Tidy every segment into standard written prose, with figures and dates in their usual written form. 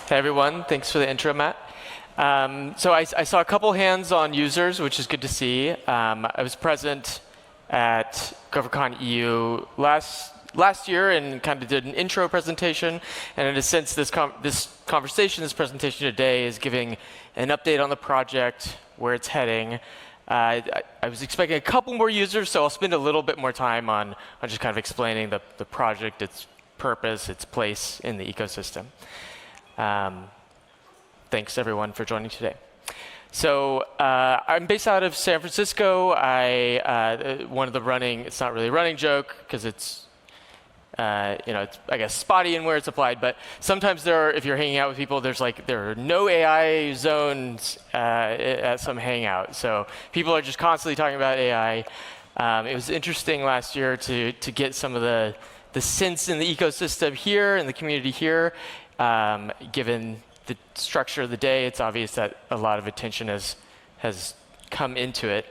Hey everyone, thanks for the intro, Matt. So I saw a couple hands on users, which is good to see. I was present at GopherCon EU last year and kind of did an intro presentation. And in a sense, this presentation today is giving an update on the project, where it's heading. I was expecting a couple more users, so I'll spend a little bit more time on just kind of explaining the project, its purpose, its place in the ecosystem. Thanks everyone for joining today. So I'm based out of San Francisco. One of the it's not really a running joke because it's, it's I guess spotty in where it's applied. But sometimes if you're hanging out with people, there are no AI zones at some hangout. So people are just constantly talking about AI. It was interesting last year to get some of the sense in the ecosystem here, in the community here. Given the structure of the day, it's obvious that a lot of attention has come into it.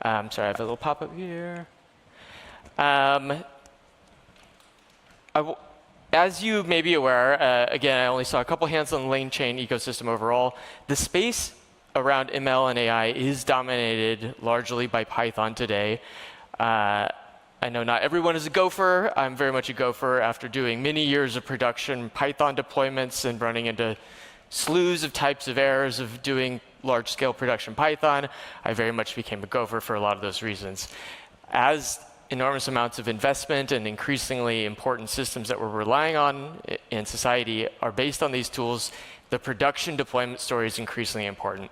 Sorry, I have a little pop-up here. As you may be aware, again, I only saw a couple hands on the LangChain ecosystem overall. The space around ML and AI is dominated largely by Python today. I know not everyone is a gopher. I'm very much a gopher after doing many years of production Python deployments and running into slews of types of errors of doing large-scale production Python. I very much became a gopher for a lot of those reasons. As enormous amounts of investment and increasingly important systems that we're relying on in society are based on these tools, the production deployment story is increasingly important.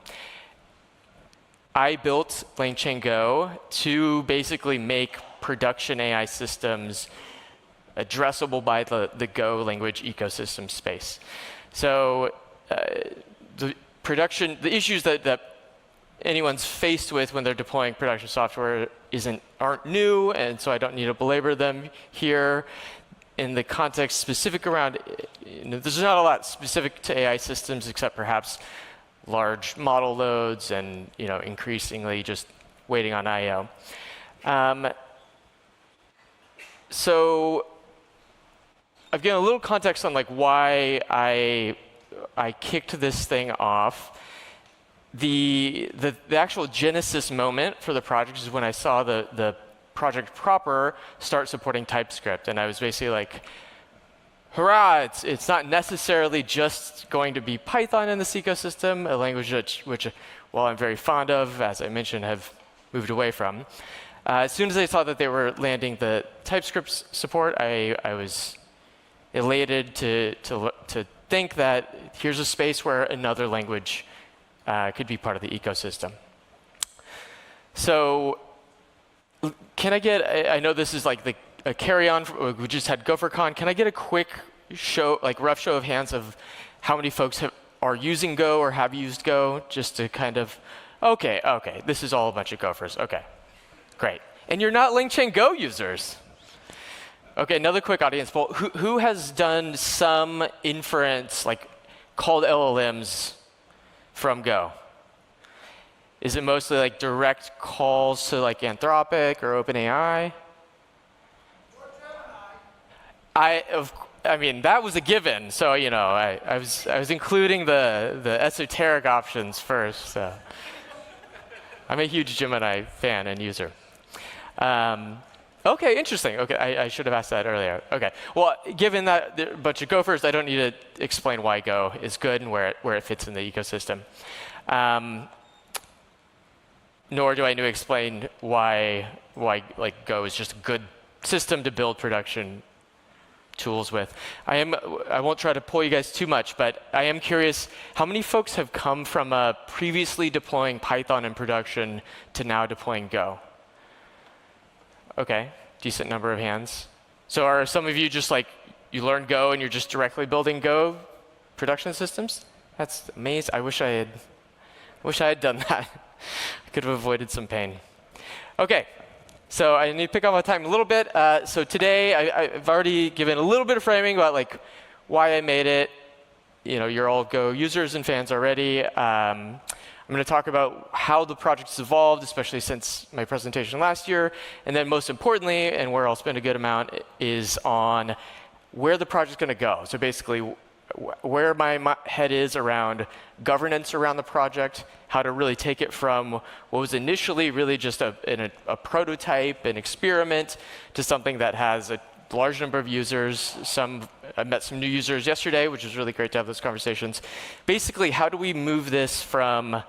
I built LangChainGo to basically make production AI systems addressable by the Go language ecosystem space. So the issues that anyone's faced with when they're deploying production software aren't new, and so I don't need to belabor them here. In the context specific around, there's not a lot specific to AI systems except perhaps large model loads and increasingly just waiting on I/O. So I've given a little context on why I kicked this thing off. The actual genesis moment for the project is when I saw the project proper start supporting TypeScript, and I was basically like, hurrah, it's not necessarily just going to be Python in this ecosystem, a language which while I'm very fond of, as I mentioned, have moved away from. As soon as I saw that they were landing the TypeScript support, I was elated to think that here's a space where another language could be part of the ecosystem. So can I I know this is like a carry-on, we just had GopherCon. Can I get a quick rough show of hands of how many folks are using Go or have used Go, just to kind of, okay, this is all a bunch of gophers, okay. Great. And you're not LangChainGo users. OK, another quick audience poll. Who has done some inference, called LLMs from Go? Is it mostly direct calls to Anthropic or OpenAI? I mean, that was a given. So I was including the esoteric options first. So. I'm a huge Gemini fan and user. OK, interesting. OK, I should have asked that earlier. OK, well, given that there are a bunch of gophers, I don't need to explain why Go is good and where it fits in the ecosystem. Nor do I need to explain why Go is just a good system to build production tools with. I won't try to pull you guys too much, but I am curious, how many folks have come from previously deploying Python in production to now deploying Go? OK, decent number of hands. So are some of you just you learned Go and you're just directly building Go production systems? That's amazing. I wish I had done that. I could have avoided some pain. OK. So I need to pick up my time a little bit. So today, I've already given a little bit of framing about why I made it. You're all Go users and fans already. I'm going to talk about how the project has evolved, especially since my presentation last year. And then most importantly, and where I'll spend a good amount, is on where the project's going to go. So basically, where my head is around governance around the project, how to really take it from what was initially really just a prototype, an experiment, to something that has a large number of users. I met some new users yesterday, which was really great to have those conversations. Basically, how do we move this from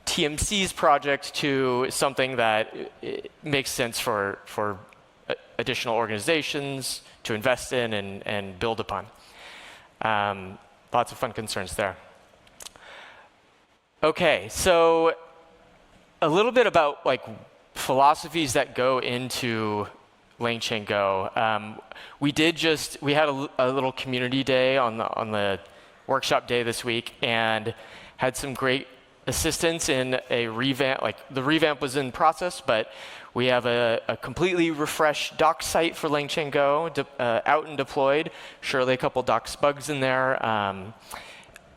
TMC's project to something that makes sense for additional organizations to invest in and build upon? Lots of fun concerns there. OK, so a little bit about philosophies that go into LangChainGo. We had a little community day on the workshop day this week, and had some great assistance in a revamp. The revamp was in process, but we have a completely refreshed docs site for LangChainGo out and deployed. Surely a couple docs bugs in there.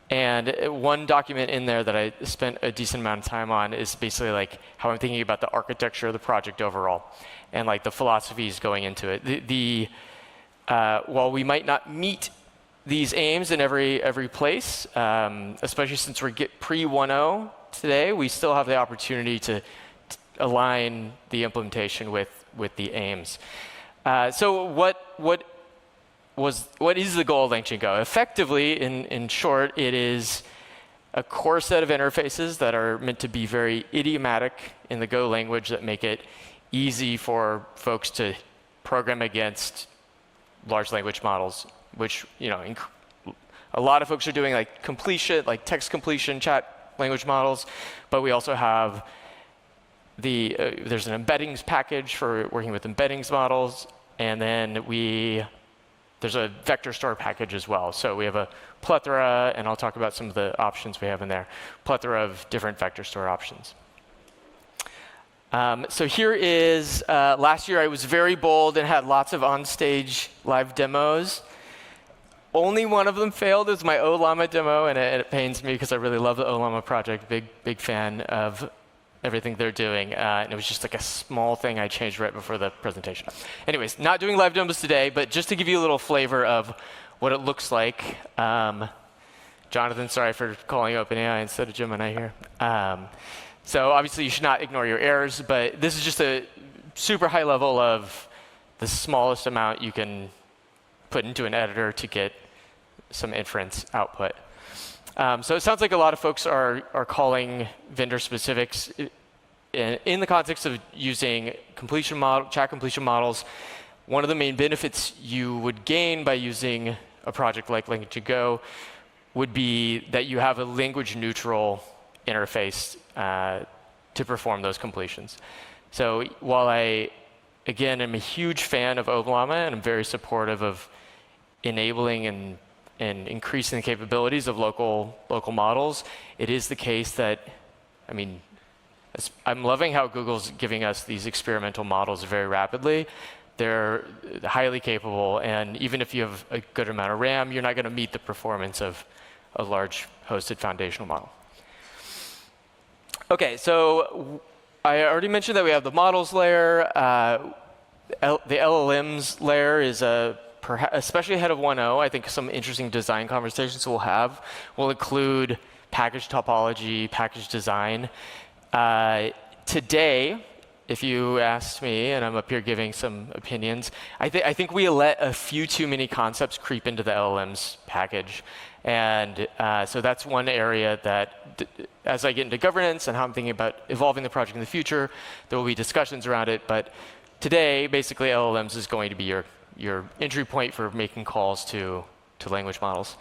And one document in there that I spent a decent amount of time on is basically how I'm thinking about the architecture of the project overall, and the philosophies going into it. While we might not meet these aims in every place, especially since we're pre 1.0 today, we still have the opportunity to align the implementation with the aims. So what is the goal of LangChainGo? Effectively, in short, it is a core set of interfaces that are meant to be very idiomatic in the Go language, that make it easy for folks to program against large language models, which a lot of folks are doing, completion, text completion, chat language models. But we also have there's an embeddings package for working with embeddings models, and then there's a vector store package as well. So we have a plethora, and I'll talk about some of the options we have in there, plethora of different vector store options. So here is, last year I was very bold and had lots of on-stage live demos. Only one of them failed. It was my Ollama demo, and it pains me because I really love the Ollama project. Big fan of everything they're doing. And it was just a small thing I changed right before the presentation. Anyways, not doing live demos today, but just to give you a little flavor of what it looks like. Jonathan, sorry for calling OpenAI instead of Gemini here. So obviously, you should not ignore your errors. But this is just a super high level of the smallest amount you can put into an editor to get some inference output. So it sounds like a lot of folks are calling vendor specifics in the context of using chat completion models. One of the main benefits you would gain by using a project like LangChainGo would be that you have a language-neutral interface to perform those completions. So while I, again, am a huge fan of Ollama, and I'm very supportive of enabling and increasing the capabilities of local models, it is the case that, I'm loving how Google's giving us these experimental models very rapidly. They're highly capable, and even if you have a good amount of RAM, you're not going to meet the performance of a large hosted foundational model. OK, so I already mentioned that we have the models layer. The LLMs layer is especially ahead of 1.0, I think some interesting design conversations we'll have will include package topology, package design. Today, if you asked me, and I'm up here giving some opinions, I think we let a few too many concepts creep into the LLMs package. And so that's one area that, as I get into governance and how I'm thinking about evolving the project in the future, there will be discussions around it. But today, basically, LLMs is going to be your entry point for making calls to language models.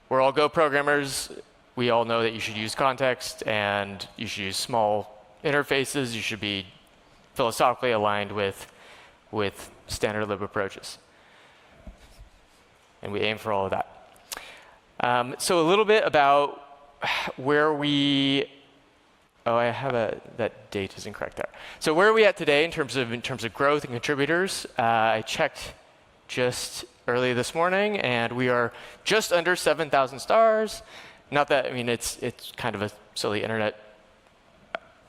We're all Go programmers. We all know that you should use context, and you should use small interfaces. You should be philosophically aligned with standard lib approaches. And we aim for all of that. So a little bit about where we I have that date is incorrect there. So where are we at today in terms of growth and contributors? I checked just early this morning, and we are just under 7,000 stars. Not that, it's kind of a silly internet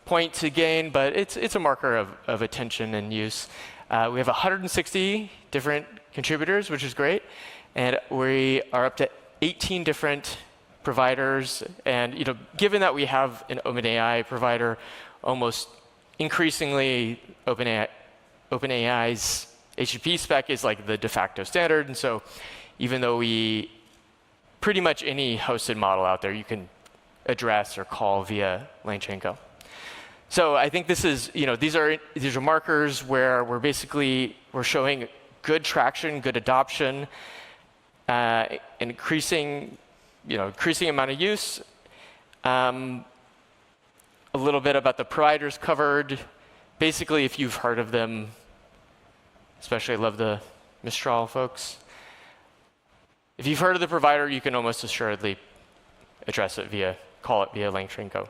point to gain, but it's a marker of attention and use. We have 160 different contributors, which is great. And we are up to 18 different providers. And given that we have an OpenAI provider, almost increasingly OpenAI's HTTP spec is like the de facto standard. And so even though pretty much any hosted model out there, you can address or call via LangChainGo. So I think this is, these are markers where we're showing good traction, good adoption, increasing amount of use. A little bit about the providers covered. Basically, if you've heard of them, especially I love the Mistral folks. If you've heard of the provider, you can almost assuredly call it via LangChainGo.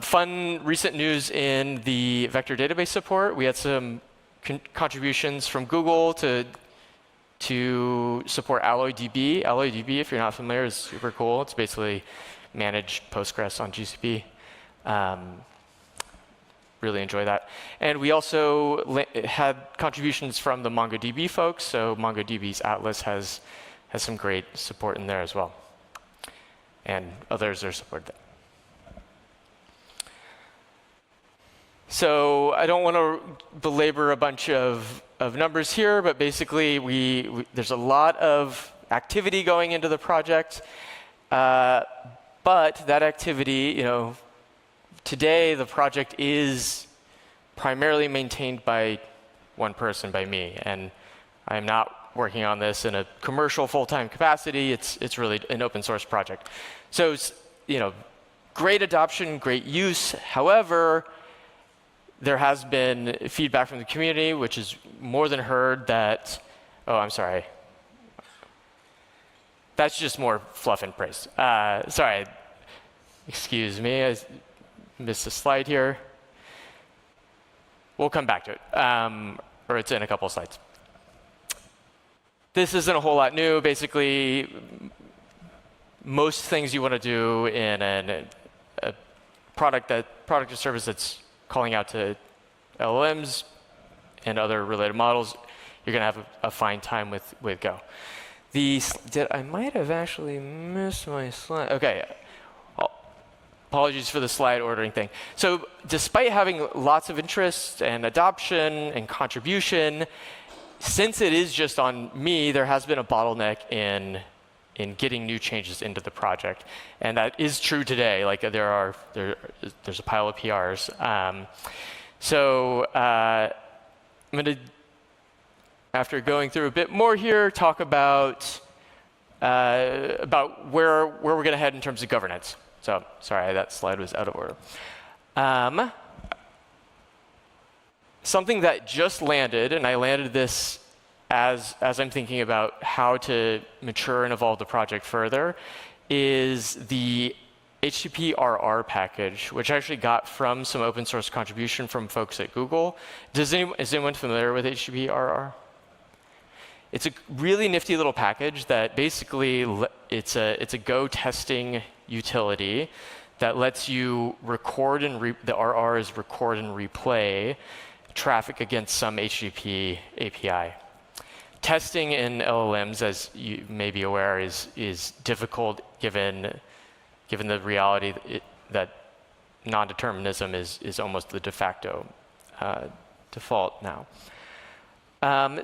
Fun recent news in the vector database support. We had some contributions from Google to support AlloyDB. AlloyDB, if you're not familiar, is super cool. It's basically managed Postgres on GCP. Really enjoy that. And we also had contributions from the MongoDB folks. So MongoDB's Atlas has some great support in there as well. And others are supported there. So I don't want to belabor a bunch of numbers here, but basically there's a lot of activity going into the project. But that activity, today the project is primarily maintained by one person, by me. And I'm not working on this in a commercial full-time capacity. It's really an open source project. So, great adoption, great use. However, there has been feedback from the community, which is more than heard that, oh, I'm sorry. That's just more fluff and praise. Sorry, excuse me, I missed a slide here. We'll come back to it, or it's in a couple of slides. This isn't a whole lot new. Basically, most things you want to do in a product or service that's calling out to LLMs and other related models, you're going to have a fine time with Go. I might have actually missed my slide. OK. Apologies for the slide ordering thing. So despite having lots of interest and adoption and contribution, since it is just on me, there has been a bottleneck in getting new changes into the project. And that is true today. Like there's a pile of PRs. So I'm going to, after going through a bit more here, talk about where we're going to head in terms of governance. So sorry, that slide was out of order. Something that just landed, and I landed this as I'm thinking about how to mature and evolve the project further, is the HTTP/RR package, which I actually got from some open source contribution from folks at Google. Is anyone familiar with HTTP/RR? It's a really nifty little package that basically it's a Go testing utility that lets you record and the RR is record and replay traffic against some HTTP API. Testing in LLMs, as you may be aware, is difficult given the reality that non-determinism is almost the de facto default now.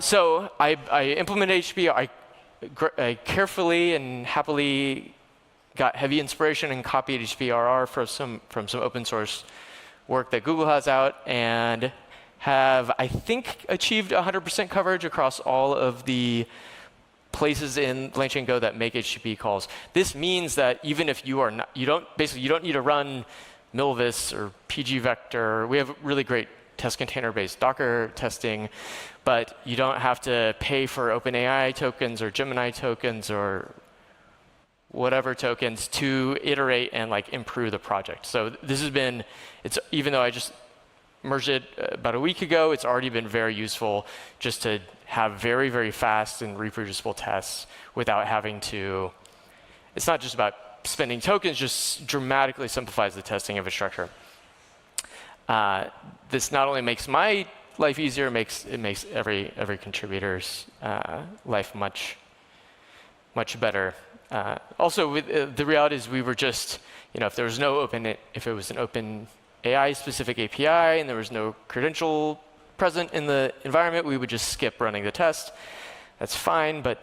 So I implemented HTTP. I carefully and happily got heavy inspiration and copied HTTP/RR from some open source work that Google has out, and have, I think, achieved 100% coverage across all of the places in LangChainGo that make HTTP calls. This means that even if you are not, you don't need to run Milvus or pgvector. We have really great test container-based Docker testing, but you don't have to pay for OpenAI tokens or Gemini tokens or whatever tokens to iterate and improve the project. So this has been, even though I just merged it about a week ago, it's already been very useful just to have very, very fast and reproducible tests without having to, it's not just about spending tokens, just dramatically simplifies the testing infrastructure. This not only makes my life easier, it makes every contributor's life much better. Also, the reality is we were just, if there was if it was an open AI specific API and there was no credential present in the environment, we would just skip running the test. That's fine, but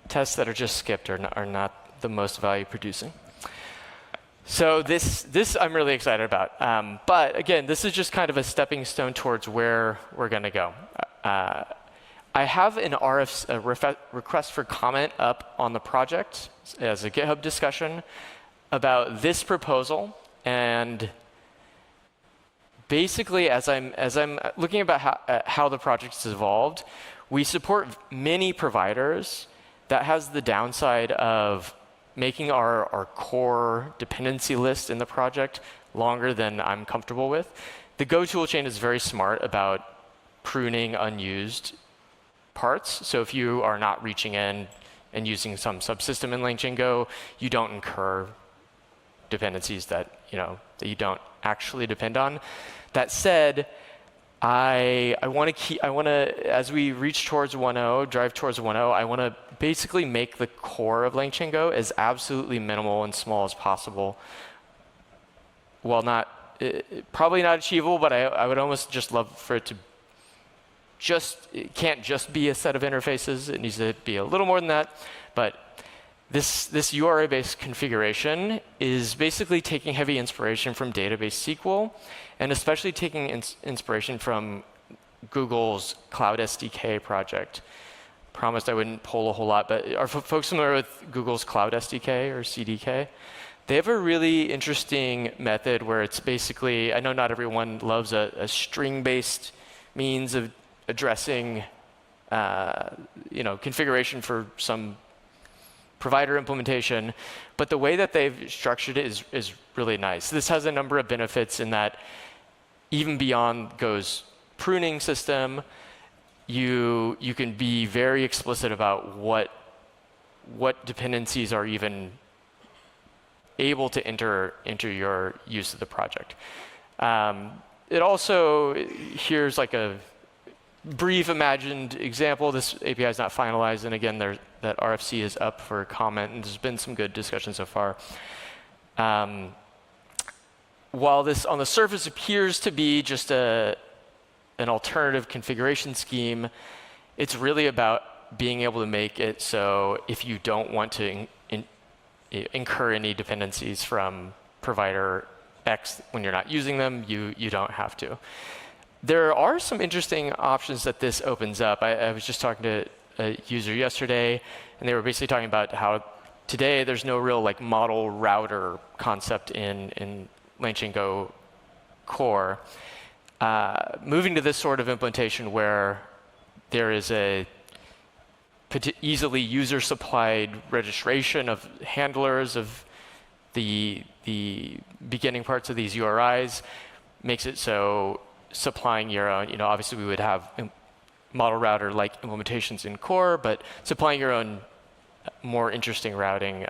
tests that are just skipped are not the most value producing. So this I'm really excited about. But again, this is just kind of a stepping stone towards where we're going to go. I have a request for comment up on the project as a GitHub discussion about this proposal. And basically, as I'm looking about how the project has evolved, we support many providers. That has the downside of making our core dependency list in the project longer than I'm comfortable with. The Go toolchain is very smart about pruning unused parts. So if you are not reaching in and using some subsystem in LangChainGo, you don't incur dependencies that you don't actually depend on. That said, I want to, as we reach towards 1.0, drive towards 1.0, I want to basically make the core of LangChainGo as absolutely minimal and small as possible. While probably not achievable, but I would almost just love for it to it can't just be a set of interfaces. It needs to be a little more than that. But this URI-based configuration is basically taking heavy inspiration from database SQL, and especially taking inspiration from Google's Cloud SDK project. Promised I wouldn't pull a whole lot, but are folks familiar with Google's Cloud SDK or CDK? They have a really interesting method where it's basically, I know not everyone loves a string-based means of addressing configuration for some provider implementation, but the way that they've structured it is really nice. This has a number of benefits in that even beyond Go's pruning system, you can be very explicit about what dependencies are even able to enter into your use of the project. It also, here's like a brief imagined example. This API is not finalized, and again, that RFC is up for comment, and there's been some good discussion so far. While this on the surface appears to be just an alternative configuration scheme, it's really about being able to make it so if you don't want to incur any dependencies from provider X when you're not using them, you don't have to. There are some interesting options that this opens up. I was just talking to a user yesterday, and they were basically talking about how today there's no real model router concept in LangChainGo core. Moving to this sort of implementation where there is a easily user-supplied registration of handlers of the beginning parts of these URIs makes it so supplying your own, obviously we would have model router-like implementations in core, but supplying your own more interesting routing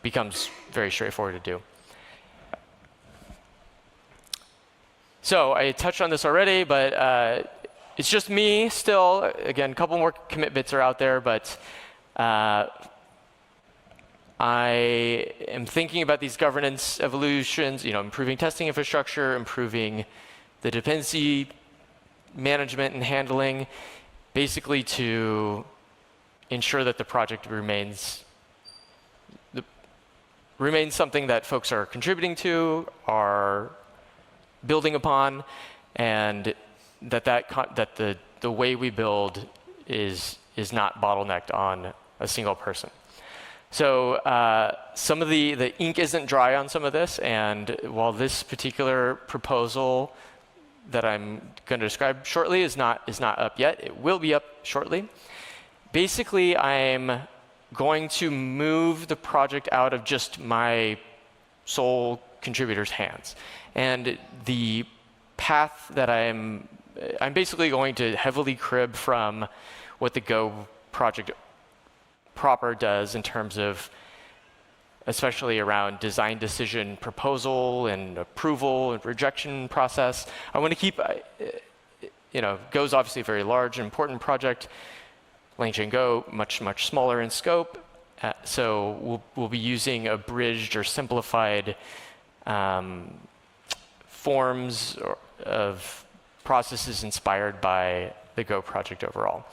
becomes very straightforward to do. So I touched on this already, but it's just me still. Again, a couple more commit bits are out there, but I am thinking about these governance evolutions, improving testing infrastructure, improving the dependency management and handling, basically to ensure that the project remains something that folks are contributing to, are building upon, and that the way we build is not bottlenecked on a single person. So some of the ink isn't dry on some of this, and while this particular proposal that I'm going to describe shortly is not up yet, it will be up shortly. Basically, I'm going to move the project out of just my sole contributor's hands. And the path that I'm basically going to heavily crib from what the Go project proper does in terms of especially around design decision proposal and approval and rejection process. I want to keep, Go's obviously a very large and important project. LangChainGo, much smaller in scope. So we'll be using abridged or simplified forms of processes inspired by the Go project overall.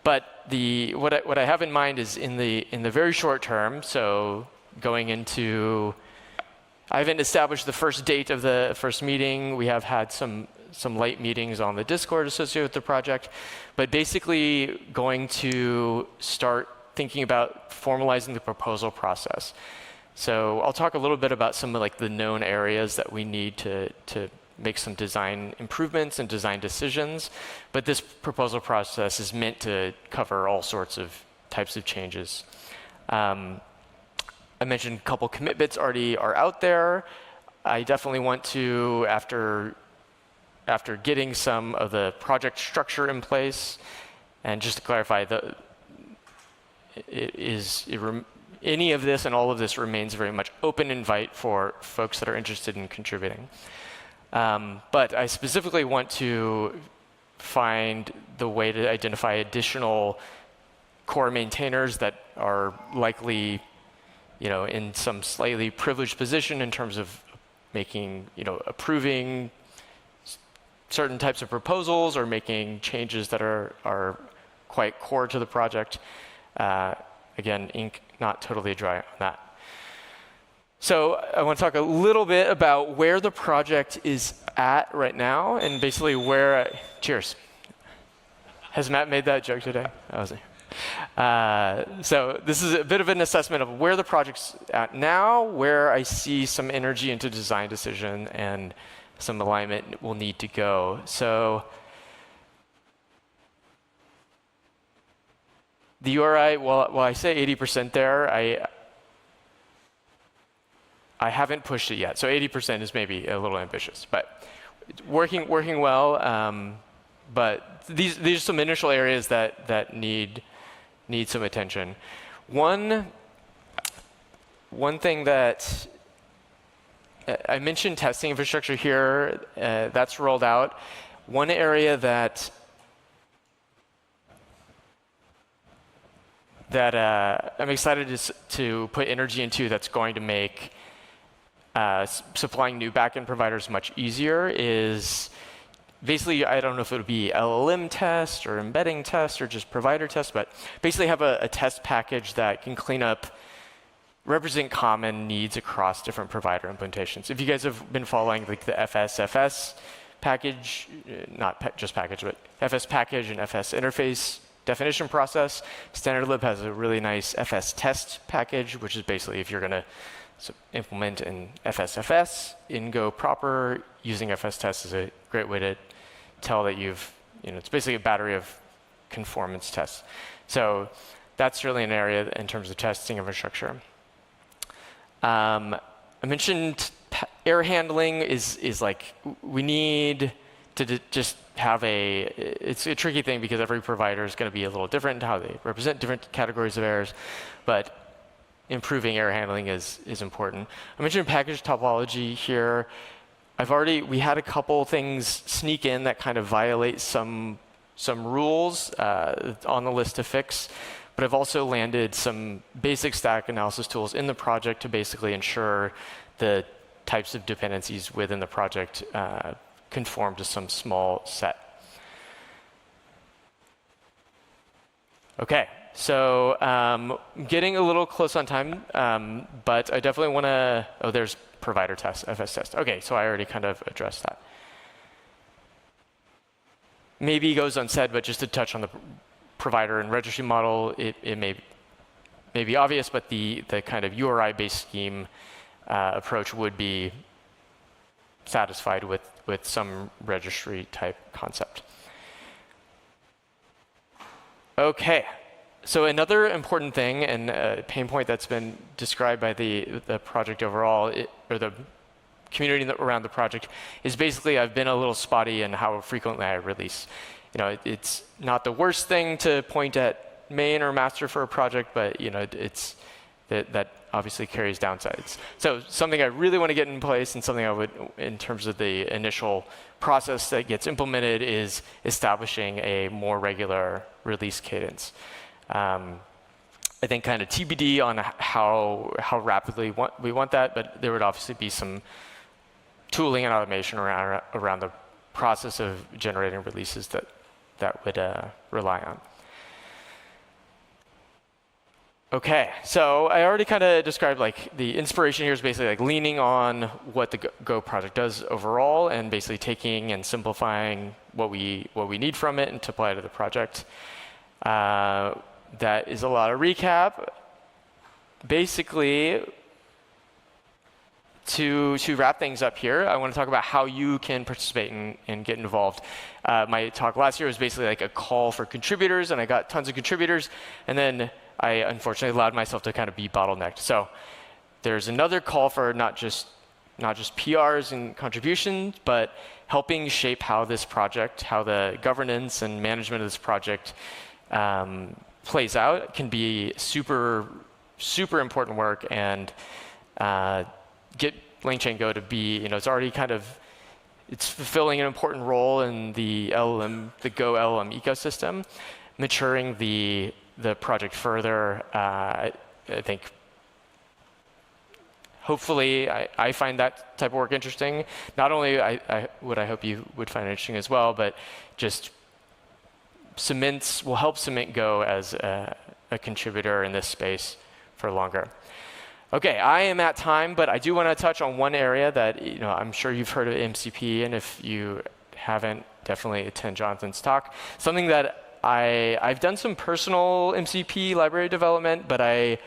But what I have in mind is in the very short term, so going into, I haven't established the first date of the first meeting. We have had some late meetings on the Discord associated with the project, but basically going to start thinking about formalizing the proposal process. So I'll talk a little bit about some of the known areas that we need to make some design improvements and design decisions, but this proposal process is meant to cover all sorts of types of changes. I mentioned a couple commit bits already are out there. I definitely want to, after getting some of the project structure in place, and just to clarify, any of this and all of this remains very much open invite for folks that are interested in contributing. But I specifically want to find the way to identify additional core maintainers that are likely in some slightly privileged position in terms of making, approving certain types of proposals or making changes that are quite core to the project. Again, ink not totally dry on that. So I want to talk a little bit about where the project is at right now, and basically where. Cheers. Has Matt made that joke today? So this is a bit of an assessment of where the project's at now, where I see some energy into design decision and some alignment will need to go. So the URI, while I say 80% there, I haven't pushed it yet. So 80% is maybe a little ambitious, but working well. But these are some initial areas that need some attention. One thing that I mentioned, testing infrastructure here, that's rolled out. One area that I'm excited to put energy into that's going to make supplying new backend providers much easier is basically, I don't know if it would be LLM test or embedding test or just provider test, but basically have a test package that can represent common needs across different provider implementations. If you guys have been following the FSFS package, not just package, but FS package and FS interface definition process, StandardLib has a really nice FS test package, which is basically if you're going to implement an FSFS in Go proper, using FS test is a great way to tell that it's basically a battery of conformance tests. So that's really an area in terms of testing infrastructure. I mentioned error handling is we need to just have it's a tricky thing because every provider is going to be a little different in how they represent different categories of errors, but improving error handling is important. I mentioned package topology here. We had a couple things sneak in that kind of violate some rules on the list to fix, but I've also landed some basic stack analysis tools in the project to basically ensure the types of dependencies within the project conform to some small set. Okay, so getting a little close on time, but I definitely want to, there's provider test, FS test. Okay, so I already kind of addressed that. Maybe goes unsaid, but just to touch on the provider and registry model, it may be obvious, but the kind of URI-based scheme approach would be satisfied with some registry type concept. Okay, so another important thing and a pain point that's been described by the project overall, or the community around the project, is basically I've been a little spotty in how frequently I release. It's not the worst thing to point at main or master for a project, but that obviously carries downsides. So something I really want to get in place, and something I would, in terms of the initial process that gets implemented, is establishing a more regular release cadence. I think kind of TBD on how rapidly we want that, but there would obviously be some tooling and automation around the process of generating releases that would rely on. OK, so I already kind of described like the inspiration here is basically like leaning on what the Go project does overall, and basically taking and simplifying what we need from it and to apply to the project. That is a lot of recap. Basically, to wrap things up here, I want to talk about how you can participate and get involved. My talk last year was basically like a call for contributors, and I got tons of contributors. And then I unfortunately allowed myself to kind of be bottlenecked. So there's another call for not just PRs and contributions, but helping shape how this project, how the governance and management of this project plays out. Can be super important work, and get LangChainGo to be, it's already it's fulfilling an important role in the Go LLM ecosystem. Maturing the project further, I think hopefully I find that type of work interesting. Not only I hope you would find it interesting as well, but just will help cement Go as a contributor in this space for longer. OK, I am at time, but I do want to touch on one area that I'm sure you've heard of MCP, and if you haven't, definitely attend Jonathan's talk. Something that I've done some personal MCP library development, but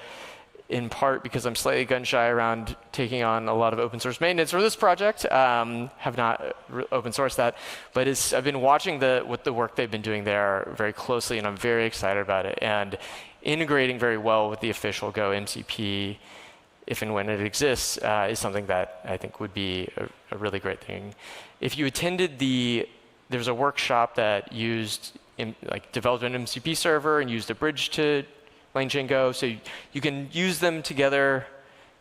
in part because I'm slightly gun-shy around taking on a lot of open source maintenance for this project, have not open sourced that. But I've been watching the work they've been doing there very closely, and I'm very excited about it. And integrating very well with the official Go MCP, if and when it exists, is something that I think would be a really great thing. If you attended there's a workshop that developed an MCP server and used a bridge to LangChainGo. So you can use them together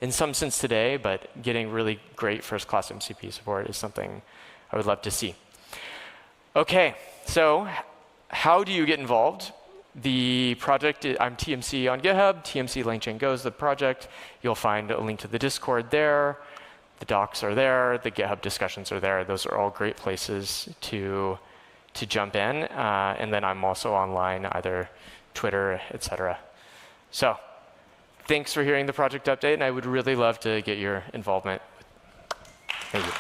in some sense today, but getting really great first-class MCP support is something I would love to see. OK, so how do you get involved? The project, I'm TMC on GitHub. TMC LangChainGo is the project. You'll find a link to the Discord there. The docs are there. The GitHub discussions are there. Those are all great places to jump in. And then I'm also online, either Twitter, et cetera. So thanks for hearing the project update, and I would really love to get your involvement. Thank you.